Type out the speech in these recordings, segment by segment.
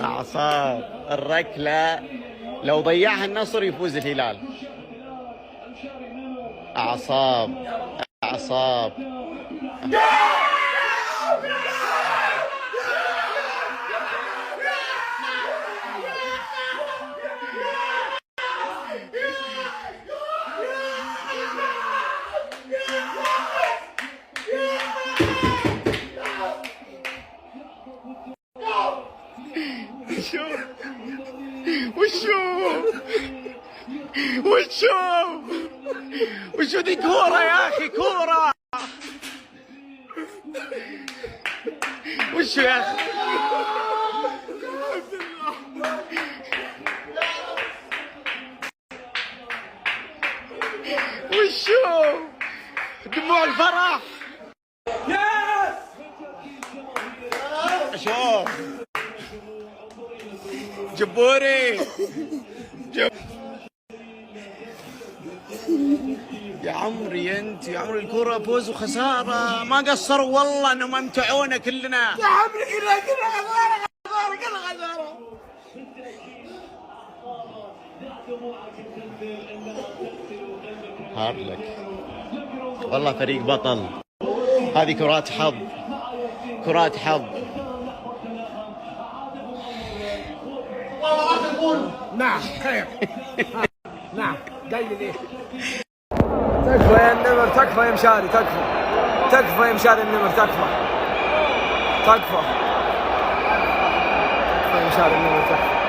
أعصاب الركلة لو ضيعها النصر يفوز الهلال. أعصاب وشو دي كورة يا أخي، كورة وشو يا أخي، وشو دموع الفرح. شوف جبوري يا عمري، انت يا عمري الكرة فوز وخسارة، ما قصروا والله انهم امتعونا كلنا يا عمري، كلها خسارة. هارلك والله فريق بطل. هذه كرات حظ. نعم خير. نعم قال لي ليه؟ تكفى يا النمر، تكفى يا مشاري، تكفى يا مشاري النمر، تكفى يا مشاري النمر، تكفى.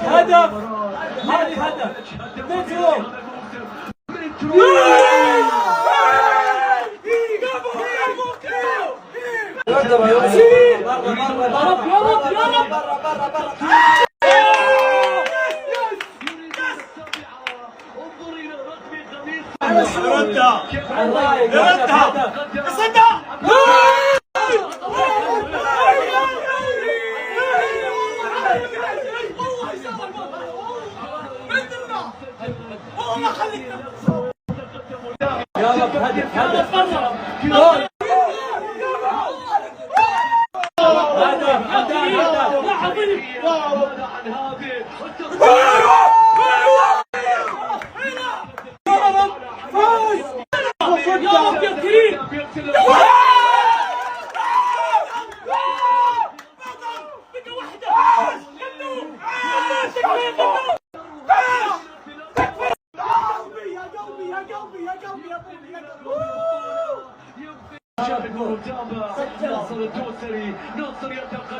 هدف ناصر الدوسري، ناصر يتقدم.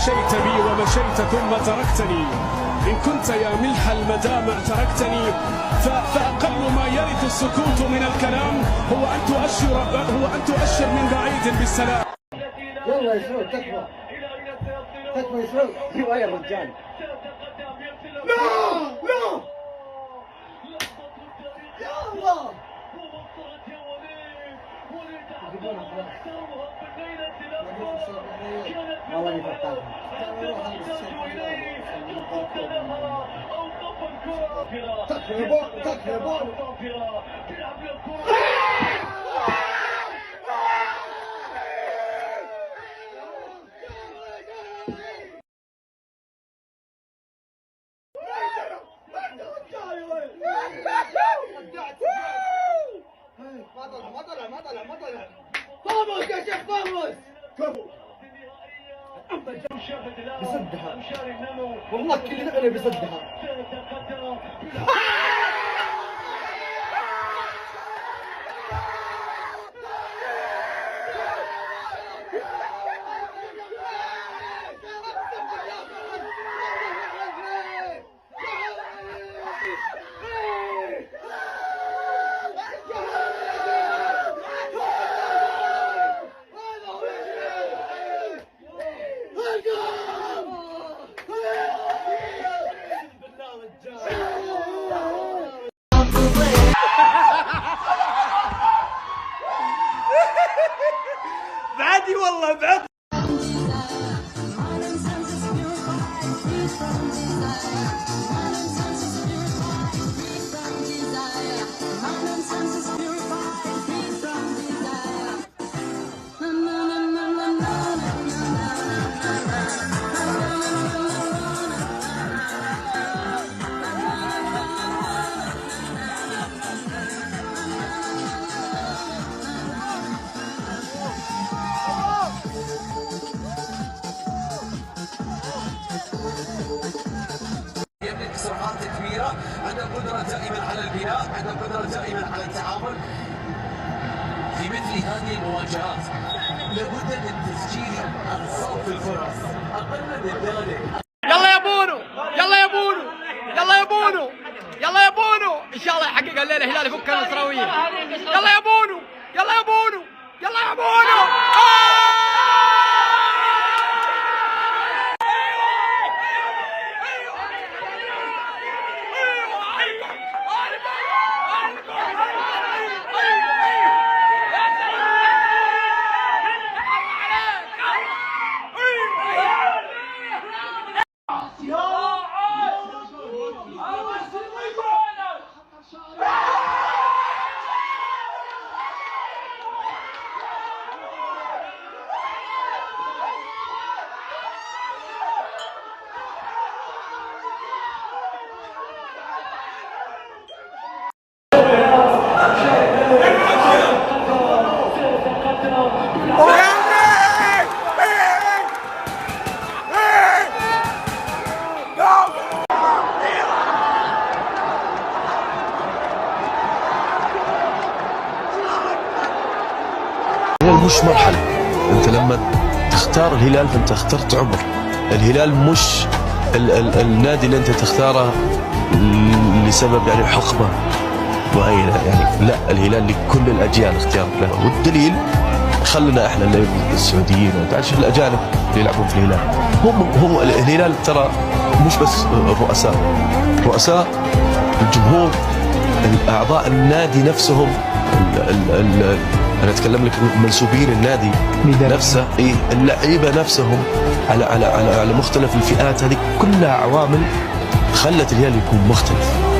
مشيت بي ومشيت ثم تركتني. إن كنت يا ملح المدامع تركتني، فأقل ما يرث السكوت من الكلام هو أن تؤشر من بعيد بالسلام. يلا يا سعود تكفى تكفى يا سعود. ايوه يا رجال. لا لا يا الله. والله يفتحها. تكفى يا بابا تكفى يا بابا. ما طلع طاموس يا شيخ طاموس. بصدها والله كل نقله بصدها. بعدي والله بعد. تصرفات كبيرة، عنده قدرة دائما على البناء، عنده قدرة دائما على التعامل. في مثل هذه المواجهات لابد من تسجيل أنصاف الفرص أقل من ذلك. يلا يا بونو يلا يا بونو يلا يا بونو يلا يا بونو. ان شاء الله يحقق الليله الهلال يفك النصراويه. يلا يا بونو يلا يا بونو يلا يا بونو. مش مرحلة. انت لما تختار الهلال فانت اخترت عمر. الهلال مش النادي اللي انت تختاره لسبب يعني حقبة معينة، يعني لا، الهلال لكل الاجيال اختيار له. والدليل خلنا احنا اللي السعوديين وتعال شوف الاجانب اللي يلعبون في الهلال. هم الهلال ترى مش بس رؤساء الجمهور، اعضاء النادي نفسهم، أنا أتكلم لك منسوبين النادي نفسه، اللعيبة نفسهم على مختلف الفئات. هذه كلها عوامل خلت الهلال يكون مختلف.